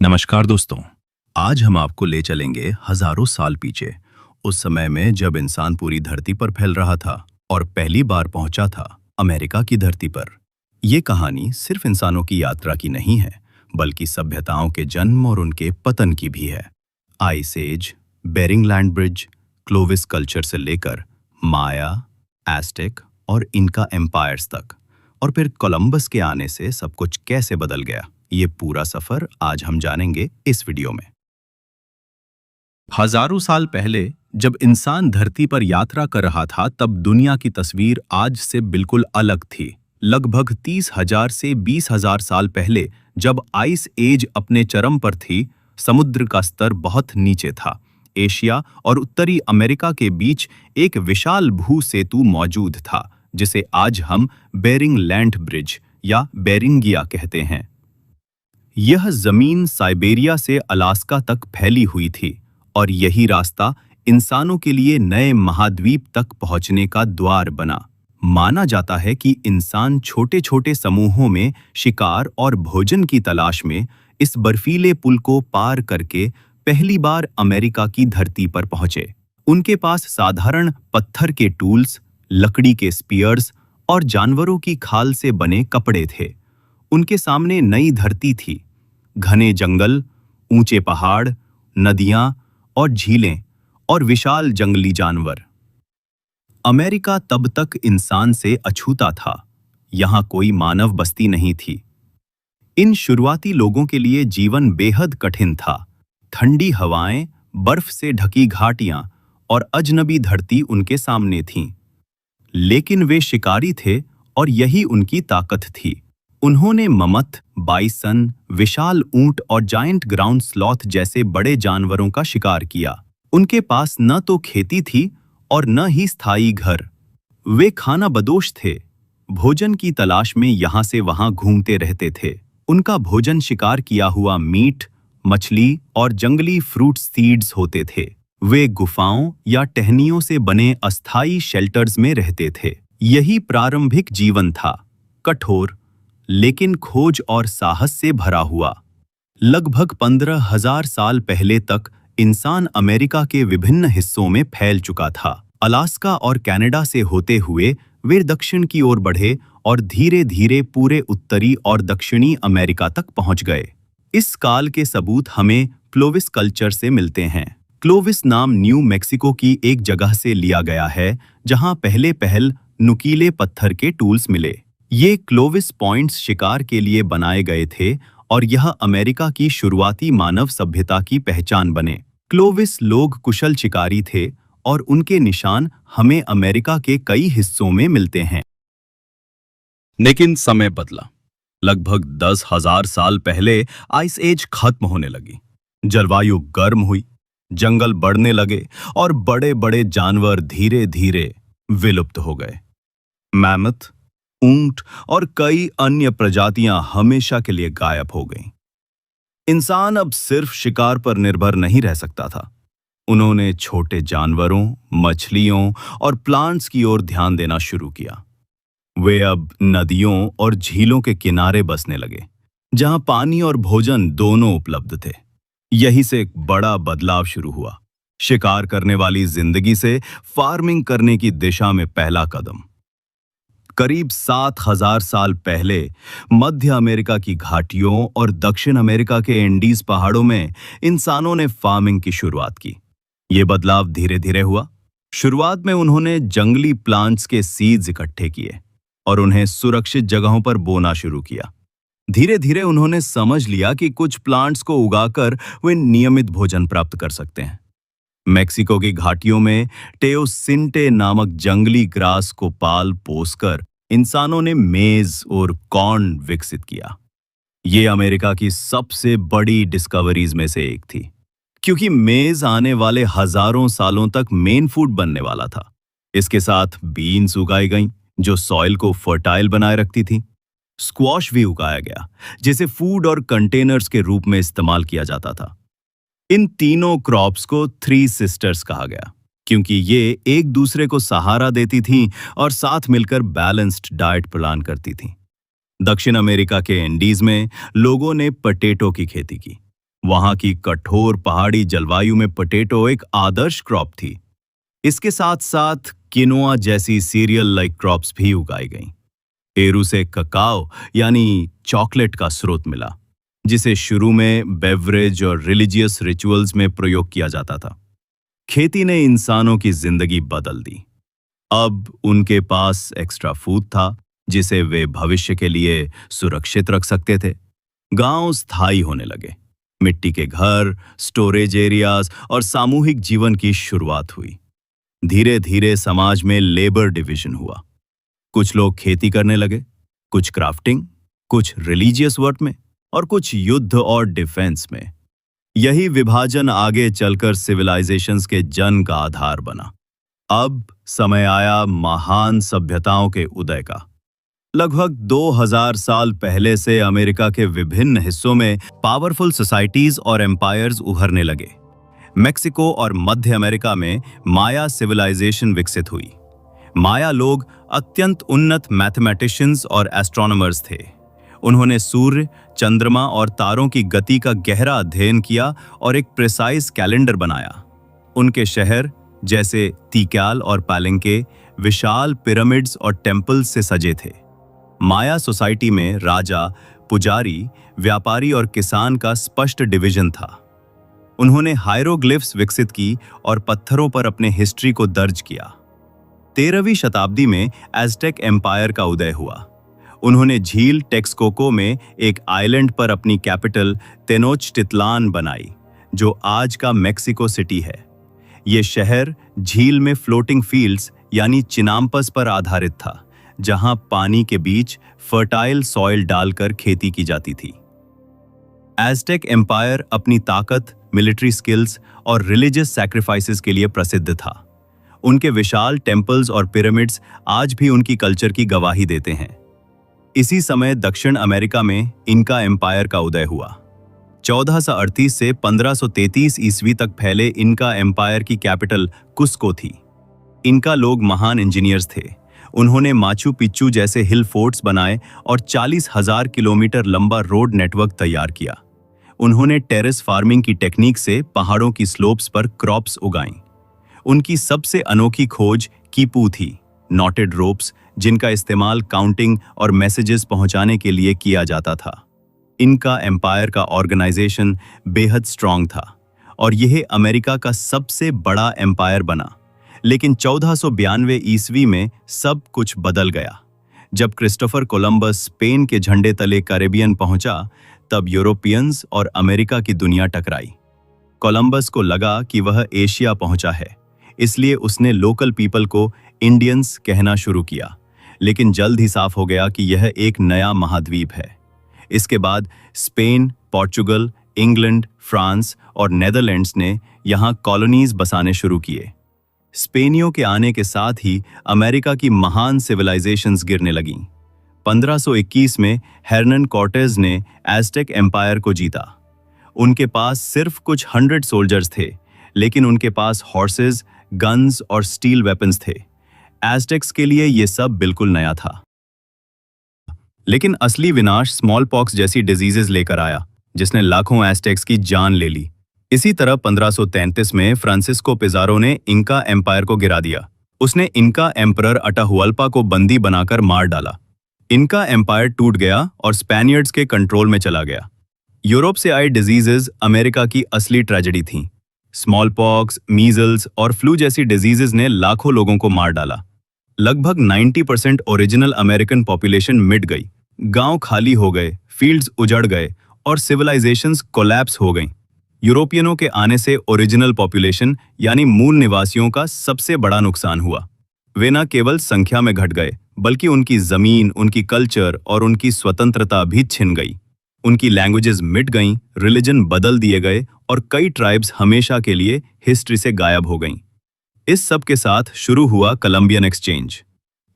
नमस्कार दोस्तों। आज हम आपको ले चलेंगे हजारों साल पीछे, उस समय में जब इंसान पूरी धरती पर फैल रहा था और पहली बार पहुंचा था अमेरिका की धरती पर। ये कहानी सिर्फ इंसानों की यात्रा की नहीं है, बल्कि सभ्यताओं के जन्म और उनके पतन की भी है। Ice age, Bering land bridge, Clovis culture से लेकर माया, एस्टेक और इनका एम्पायर्स तक, और फिर कोलंबस के आने से सब कुछ कैसे बदल गया, ये पूरा सफर आज हम जानेंगे इस वीडियो में। हजारों साल पहले जब इंसान धरती पर यात्रा कर रहा था, तब दुनिया की तस्वीर आज से बिल्कुल अलग थी। लगभग 30,000 से 20,000 साल पहले जब आइस एज अपने चरम पर थी, समुद्र का स्तर बहुत नीचे था। एशिया और उत्तरी अमेरिका के बीच एक विशाल भू सेतु मौजूद था, जिसे आज हम बेरिंग लैंड ब्रिज या बेरिंगिया कहते हैं। यह जमीन साइबेरिया से अलास्का तक फैली हुई थी और यही रास्ता इंसानों के लिए नए महाद्वीप तक पहुंचने का द्वार बना। माना जाता है कि इंसान छोटे-छोटे समूहों में शिकार और भोजन की तलाश में इस बर्फीले पुल को पार करके पहली बार अमेरिका की धरती पर पहुंचे। उनके पास साधारण पत्थर के टूल्स, लकड़ी के स्पीयर्स और जानवरों की खाल से बने कपड़े थे। उनके सामने नई धरती थी, घने जंगल, ऊंचे पहाड़, नदियां और झीलें और विशाल जंगली जानवर। अमेरिका तब तक इंसान से अछूता था। यहां कोई मानव बस्ती नहीं थी। इन शुरुआती लोगों के लिए जीवन बेहद कठिन था। ठंडी हवाएं, बर्फ से ढकी घाटियां और अजनबी धरती उनके सामने थीं। लेकिन वे शिकारी थे और यही उनकी ताकत थी। उन्होंने ममथ, बाइसन, विशाल ऊंट और जायंट ग्राउंड स्लॉथ जैसे बड़े जानवरों का शिकार किया। उनके पास न तो खेती थी और न ही स्थायी घर। वे खाना बदोश थे, भोजन की तलाश में यहाँ से वहाँ घूमते रहते थे। उनका भोजन शिकार किया हुआ मीट, मछली और जंगली फ्रूट सीड्स होते थे। वे गुफाओं या टहनियों से बने अस्थायी शेल्टर्स में रहते थे। यही प्रारंभिक जीवन था, कठोर लेकिन खोज और साहस से भरा हुआ। लगभग 15,000 साल पहले तक इंसान अमेरिका के विभिन्न हिस्सों में फैल चुका था। अलास्का और कनाडा से होते हुए वे दक्षिण की ओर बढ़े और धीरे-धीरे पूरे उत्तरी और दक्षिणी अमेरिका तक पहुंच गए। इस काल के सबूत हमें क्लोविस कल्चर से मिलते हैं। क्लोविस नाम न्यू मैक्सिको की एक जगह से लिया गया है, जहां पहले नुकीले पत्थर के टूल्स मिले। ये क्लोविस पॉइंट्स शिकार के लिए बनाए गए थे और यह अमेरिका की शुरुआती मानव सभ्यता की पहचान बने। क्लोविस लोग कुशल शिकारी थे और उनके निशान हमें अमेरिका के कई हिस्सों में मिलते हैं। लेकिन समय बदला। लगभग 10,000 साल पहले आइस एज खत्म होने लगी। जलवायु गर्म हुई, जंगल बढ़ने लगे और बड़े-बड़े जानवर धीरे-धीरे विलुप्त हो गए। मैमथ, ऊंट और कई अन्य प्रजातियां हमेशा के लिए गायब हो गईं। इंसान अब सिर्फ शिकार पर निर्भर नहीं रह सकता था। उन्होंने छोटे जानवरों, मछलियों और प्लांट्स की ओर ध्यान देना शुरू किया। वे अब नदियों और झीलों के किनारे बसने लगे, जहां पानी और भोजन दोनों उपलब्ध थे। यही से एक बड़ा बदलाव शुरू हुआ। शिकार करने वाली जिंदगी से फार्मिंग करने की दिशा में पहला कदम। करीब 7,000 साल पहले मध्य अमेरिका की घाटियों और दक्षिण अमेरिका के एंडीज पहाड़ों में इंसानों ने फार्मिंग की शुरुआत की। ये बदलाव धीरे-धीरे हुआ। शुरुआत में उन्होंने जंगली प्लांट्स के सीड्स इकट्ठे किए और उन्हें सुरक्षित जगहों पर बोना शुरू किया। धीरे-धीरे उन्होंने समझ लिया कि कुछ प्लांट्स को उगाकर वे नियमित भोजन प्राप्त कर सकते हैं। मेक्सिको की घाटियों में टेओसिंटे नामक जंगली ग्रास को पाल पोसकर इंसानों ने मेज और कॉर्न विकसित किया। ये अमेरिका की सबसे बड़ी डिस्कवरीज में से एक थी, क्योंकि मेज आने वाले हजारों सालों तक मेन फूड बनने वाला था। इसके साथ बीन्स उगाई गईं, जो सॉइल को फर्टाइल बनाए रखती थी। स्क्वॉश भी उगाया गया, जिसे फूड और कंटेनर्स के रूप में इस्तेमाल किया जाता था। इन तीनों क्रॉप्स को थ्री सिस्टर्स कहा गया, क्योंकि ये एक दूसरे को सहारा देती थीं और साथ मिलकर बैलेंस्ड डाइट प्लान करती थीं। दक्षिण अमेरिका के एंडीज में लोगों ने पोटैटो की खेती की। वहां की कठोर पहाड़ी जलवायु में पोटैटो एक आदर्श क्रॉप थी। इसके साथ साथ किनोआ जैसी सीरियल लाइक क्रॉप्स भी उगाई गईं। पेरू से ककाओ यानी चॉकलेट का स्रोत मिला, जिसे शुरू में बेवरेज और रिलीजियस रिचुअल्स में प्रयोग किया जाता था। खेती ने इंसानों की जिंदगी बदल दी। अब उनके पास एक्स्ट्रा फूड था, जिसे वे भविष्य के लिए सुरक्षित रख सकते थे। गांव स्थायी होने लगे। मिट्टी के घर, स्टोरेज एरियाज और सामूहिक जीवन की शुरुआत हुई। धीरे धीरे समाज में लेबर डिवीजन हुआ। कुछ लोग खेती करने लगे, कुछ क्राफ्टिंग, कुछ रिलीजियस वर्क में और कुछ युद्ध और डिफेंस में। यही विभाजन आगे चलकर सिविलाइजेशंस के जन्म का आधार बना। अब समय आया महान सभ्यताओं के उदय का। लगभग 2000 साल पहले से अमेरिका के विभिन्न हिस्सों में पावरफुल सोसाइटीज और एम्पायर्स उभरने लगे। मेक्सिको और मध्य अमेरिका में माया सिविलाइजेशन विकसित हुई। माया लोग अत्यंत उन्नत मैथमेटिशियंस और एस्ट्रोनॉमर्स थे। उन्होंने सूर्य, चंद्रमा और तारों की गति का गहरा अध्ययन किया और एक प्रिसाइज कैलेंडर बनाया। उनके शहर जैसे तिक्याल और पालेंके विशाल पिरामिड्स और टेम्पल्स से सजे थे। माया सोसाइटी में राजा, पुजारी, व्यापारी और किसान का स्पष्ट डिवीजन था। उन्होंने हायरोग्लिफ्स विकसित की और पत्थरों पर अपने हिस्ट्री को दर्ज किया। 13वीं शताब्दी में एज़टेक एम्पायर का उदय हुआ। उन्होंने झील टेक्सकोको में एक आइलैंड पर अपनी कैपिटल तेनोच्टिटलान बनाई, जो आज का मेक्सिको सिटी है। ये शहर झील में फ्लोटिंग फील्ड्स यानी चिनाम्पस पर आधारित था, जहां पानी के बीच फर्टाइल सॉइल डालकर खेती की जाती थी। एज़टेक एम्पायर अपनी ताकत, मिलिट्री स्किल्स और रिलीजियस सैक्रिफाइसेस के लिए प्रसिद्ध था। उनके विशाल टेम्पल्स और पिरामिड्स आज भी उनकी कल्चर की गवाही देते हैं। इसी समय दक्षिण अमेरिका में इनका एम्पायर का उदय हुआ। 1438 से 1533 ईस्वी तक फैले इनका एम्पायर की कैपिटल कुस्को थी। इनका लोग महान इंजीनियर्स थे। उन्होंने माचू पिच्चू जैसे हिल फोर्ट्स बनाए और 40,000 किलोमीटर लंबा रोड नेटवर्क तैयार किया। उन्होंने टेरेस फार्मिंग की टेक्निक से पहाड़ों की स्लोप्स पर क्रॉप्स उगाईं। उनकी सबसे अनोखी खोज कीपू थी, नॉटेड रोप्स, जिनका इस्तेमाल काउंटिंग और मैसेजेस पहुंचाने के लिए किया जाता था। इनका एम्पायर का ऑर्गेनाइजेशन बेहद स्ट्रांग था और यह अमेरिका का सबसे बड़ा एम्पायर बना। लेकिन 1492 ईस्वी में सब कुछ बदल गया। जब क्रिस्टोफर कोलंबस स्पेन के झंडे तले कैरेबियन पहुंचा, तब यूरोपियंस और अमेरिका की दुनिया टकराई। कोलंबस को लगा कि वह एशिया पहुंचा है, इसलिए उसने लोकल पीपल को इंडियंस कहना शुरू किया। लेकिन जल्द ही साफ हो गया कि यह एक नया महाद्वीप है। इसके बाद स्पेन, पोर्चुगल, इंग्लैंड, फ्रांस और नेदरलैंड्स ने यहाँ कॉलोनीज बसाने शुरू किए। स्पेनियों के आने के साथ ही अमेरिका की महान सिविलाइजेशंस गिरने लगीं। 1521 में हर्नन कॉर्टेज ने एज़टेक एम्पायर को जीता। उनके पास सिर्फ कुछ 100 सोल्जर्स थे, लेकिन उनके पास हॉर्सेस, गन्स और स्टील वेपन्स थे। एज़टेक्स के लिए यह सब बिल्कुल नया था। लेकिन असली विनाश स्मॉल पॉक्स जैसी डिजीजेस लेकर आया, जिसने लाखों एज़टेक्स की जान ले ली। इसी तरह 1533 में फ्रांसिस्को पिज़ारो ने इंका एम्पायर को गिरा दिया। उसने इंका एम्परर अटाहुअल्पा को बंदी बनाकर मार डाला। इंका एम्पायर टूट गया और स्पेनियर्ड्स के कंट्रोल में चला गया। यूरोप से आए डिजीजेस अमेरिका की असली ट्रेजेडी थीं। स्मॉल पॉक्स, मीजल्स और फ्लू जैसी डिजीजेस ने लाखों लोगों को मार डाला। लगभग 90% ओरिजिनल अमेरिकन पॉपुलेशन मिट गई। गांव खाली हो गए, फील्ड्स उजड़ गए और सिविलाइजेशंस कोलैप्स हो गईं। यूरोपियनों के आने से ओरिजिनल पॉपुलेशन यानी मूल निवासियों का सबसे बड़ा नुकसान हुआ। वे न केवल संख्या में घट गए, बल्कि उनकी जमीन, उनकी कल्चर और उनकी स्वतंत्रता भी छिन गई। उनकी लैंग्वेजेस मिट गईं, रिलीजन बदल दिए गए और कई ट्राइब्स हमेशा के लिए हिस्ट्री से गायब हो गईं। इस सब के साथ शुरू हुआ कोलंबियन एक्सचेंज।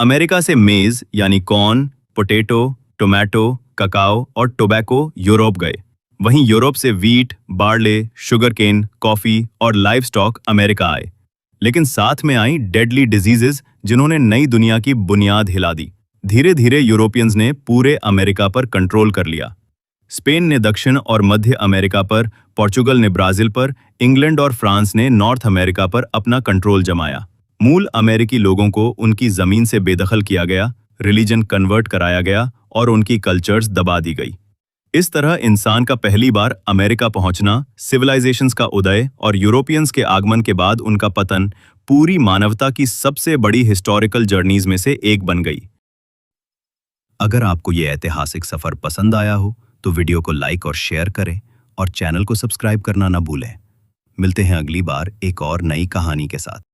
अमेरिका से मेज यानी कॉर्न, पोटैटो, टोमेटो, ककाओ और टोबैको यूरोप गए। वहीं यूरोप से wheat, barley, sugar cane, coffee और लाइव स्टॉक अमेरिका आए। लेकिन साथ में आई डेडली डिजीजेस, जिन्होंने नई दुनिया की बुनियाद हिला दी। धीरे धीरे यूरोपियंस ने पूरे अमेरिका पर कंट्रोल कर लिया। स्पेन ने दक्षिण और मध्य अमेरिका पर पोर्चुगल ने ब्राजील पर, इंग्लैंड और फ्रांस ने नॉर्थ अमेरिका पर अपना कंट्रोल जमाया। मूल अमेरिकी लोगों को उनकी जमीन से बेदखल किया गया, रिलीजन कन्वर्ट कराया गया और उनकी कल्चर्स दबा दी गई। इस तरह इंसान का पहली बार अमेरिका पहुंचना, सिविलाइजेशंस का उदय और यूरोपियंस के आगमन के बाद उनका पतन पूरी मानवता की सबसे बड़ी हिस्टोरिकल जर्नीज में से एक बन गई। अगर आपको ये ऐतिहासिक सफर पसंद आया हो तो वीडियो को लाइक और शेयर करें और चैनल को सब्सक्राइब करना ना भूलें। मिलते हैं अगली बार एक और नई कहानी के साथ।